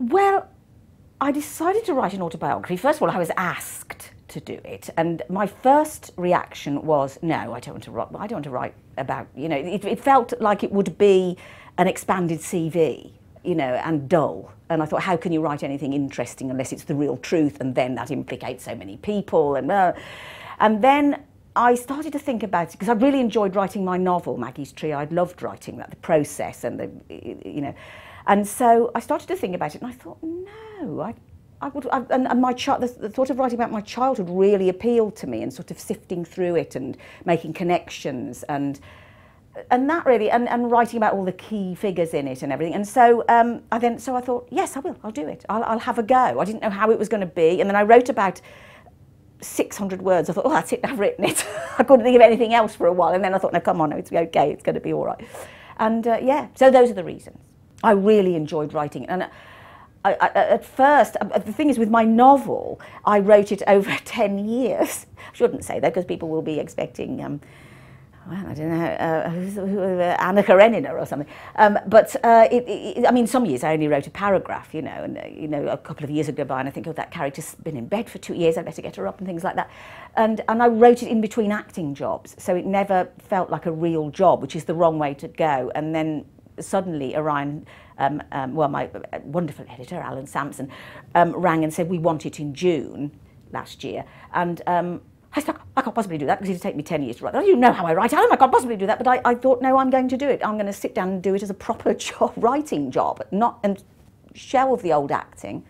Well, I decided to write an autobiography. First of all, I was asked to do it, and my first reaction was, no, I don't want to write. I don't want to write about, it felt like it would be an expanded CV, and dull. And I thought, how can you write anything interesting unless it's the real truth? And then that implicates so many people. And then I started to think about it because I really enjoyed writing my novel, Maggie's Tree. I'd loved writing that, the process and And so I started to think about it, and I thought, no, the thought of writing about my childhood really appealed to me, and sort of sifting through it and making connections and that really, and writing about all the key figures in it and everything. And so I thought, yes, I will. I'll do it. I'll have a go. I didn't know how it was going to be, and then I wrote about 600 words. I thought, oh, that's it. I've written it. I couldn't think of anything else for a while, and then I thought, no, come on, no, it's okay. It's going to be all right. And yeah, so those are the reasons. I really enjoyed writing it. And at first, the thing is with my novel, I wrote it over 10 years. I shouldn't say that because people will be expecting, well, I don't know, Anna Karenina or something. I mean, some years I only wrote a paragraph, and a couple of years ago by, and I think, oh, that character's been in bed for 2 years, I better get her up and things like that. And I wrote it in between acting jobs, so it never felt like a real job, which is the wrong way to go. And then suddenly Orion, my wonderful editor, Alan Sampson, rang and said, we want it in June last year. And I thought, I can't possibly do that because it'd take me 10 years to write. You know how I write. How am I can't possibly do that? But I thought, no, I'm going to do it. I'm going to sit down and do it as a proper job, writing job, and shelve the old acting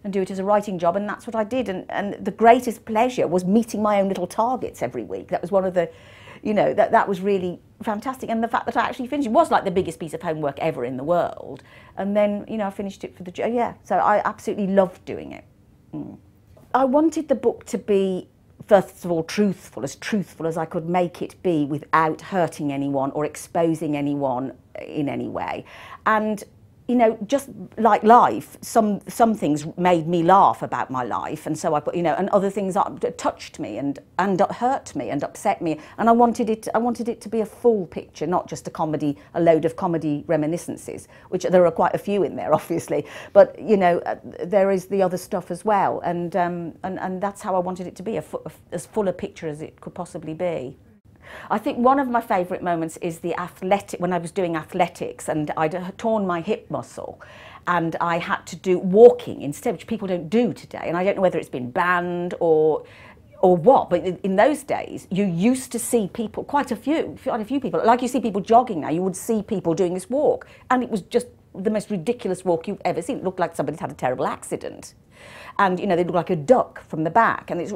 and do it as a writing job. And that's what I did. And the greatest pleasure was meeting my own little targets every week. That was one of the, that was really fantastic. And the fact that I actually finished it was like the biggest piece of homework ever in the world. And then, I finished it for the job. Yeah, so I absolutely loved doing it. I wanted the book to be, first of all, truthful as I could make it be without hurting anyone or exposing anyone in any way. And just like life, some things made me laugh about my life, and so I put, and other things touched me and hurt me and upset me, and I wanted it to be a full picture, not just a load of comedy reminiscences, which there are quite a few in there, obviously, but there is the other stuff as well, and that's how I wanted it to be, as full a picture as it could possibly be. I think one of my favourite moments is when I was doing athletics and I'd torn my hip muscle and I had to do walking instead, which people don't do today. And I don't know whether it's been banned or what, but in those days you used to see people, quite a few people, like you see people jogging now, you would see people doing this walk, and it was just the most ridiculous walk you've ever seen. It looked like somebody's had a terrible accident. And, they look like a duck from the back, and it's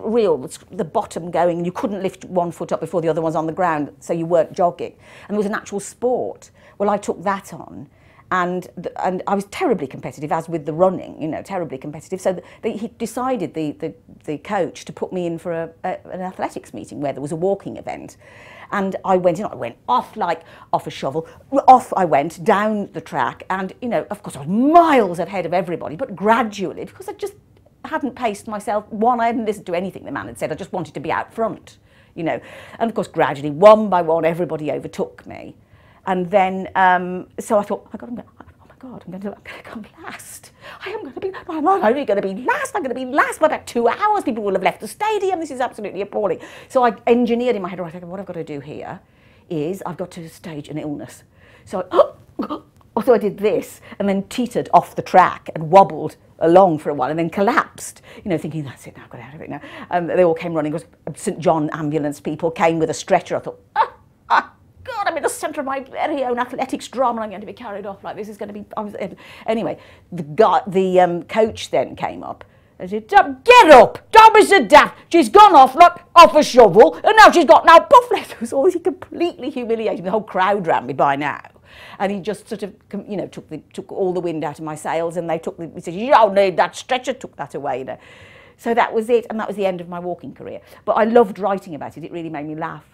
the bottom going, and you couldn't lift one foot up before the other one's on the ground, so you weren't jogging. And there was an actual sport. Well, I took that on, and I was terribly competitive, as with the running, terribly competitive. So he decided, the coach, to put me in for an athletics meeting where there was a walking event. And I went in, I went off like off a shovel, off I went down the track, and, of course I was miles ahead of everybody, but gradually, because I just hadn't paced myself. One, I hadn't listened to anything the man had said, I just wanted to be out front, and of course gradually, one by one, everybody overtook me. And then, so I thought, oh my God, I'm going to come last. I'm not only going to be last, I'm going to be last by about 2 hours. People will have left the stadium. This is absolutely appalling. So I engineered in my head, right, what I've got to do here is I've got to stage an illness. So I did this, and then teetered off the track and wobbled along for a while, and then collapsed, thinking, that's it, now I've got out of it now. They all came running, because St John ambulance people came with a stretcher. I thought, God, I'm in the centre of my very own athletics drama, and I'm going to be carried off like this. Is going to be... Anyway, the coach then came up and said, get up, don't be so daft. She's gone off, look, off a shovel, and now she's got pufflet. It was all completely humiliating. The whole crowd ran me by now. And he just sort of, took all the wind out of my sails, and he said, you don't need that stretcher, took that away. So that was it, and that was the end of my walking career. But I loved writing about it. It really made me laugh.